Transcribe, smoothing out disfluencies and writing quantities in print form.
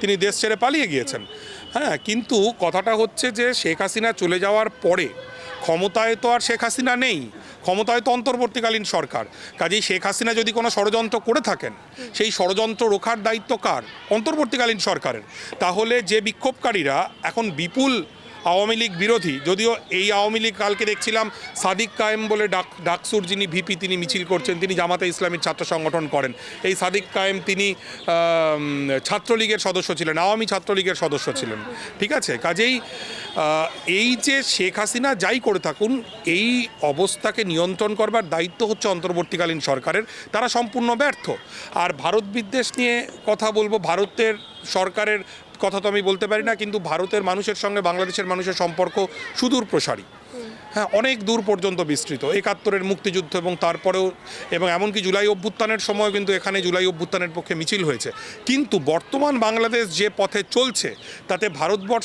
তিনি দেশ ছেড়ে পালিয়ে গিয়েছেন। হ্যাঁ, কিন্তু কথাটা হচ্ছে যে শেখ হাসিনা চলে যাওয়ার পরে ক্ষমতায় তো আর শেখ হাসিনা নেই, ক্ষমতায় তো অন্তর্বর্তীকালীন সরকার। কাজেই শেখ হাসিনা যদি কোনো ষড়যন্ত্র করে থাকেন, সেই ষড়যন্ত্র রোখার দায়িত্ব কার? অন্তর্বর্তীকালীন সরকারের। তাহলে যে বিক্ষোভকারীরা এখন বিপুল আওয়ামী লীগ বিরোধী, যদিও এই আওয়ামী লীগ কালকে দেখছিলাম সাদিক কায়েম বলে ডাকসুর যিনি ভিপি, তিনি মিছিল করছেন, তিনি জামাতে ইসলামীর ছাত্র সংগঠন করেন। এই সাদিক কায়েম তিনি ছাত্রলীগের সদস্য ছিলেন, আওয়ামী ছাত্রলীগের সদস্য ছিলেন। ঠিক আছে, কাজেই এই যে শেখ হাসিনা যাই করে থাকুন, এই অবস্থাকে নিয়ন্ত্রণ করবার দায়িত্ব হচ্ছে অন্তর্বর্তীকালীন সরকারের। তারা সম্পূর্ণ ব্যর্থ। আর ভারত বিদ্বেষ নিয়ে কথা বলবো, ভারতের সরকারের কথা তো আমি বলতে পারি না, কিন্তু ভারতের মানুষের সঙ্গে বাংলাদেশের মানুষের সম্পর্ক সুদূর প্রসারী। হ্যাঁ, অনেক দূর পর্যন্ত বিস্তৃত। ৭১-এর মুক্তিযুদ্ধ এবং তারপরেও, এবং এমনকি জুলাই অভ্যুত্থানের সময় কিন্তু এখানে জুলাই অভ্যুত্থানের পক্ষে মিছিল হয়েছে। কিন্তু বর্তমান বাংলাদেশ যে পথে চলছে, তাতে ভারতবর্ষ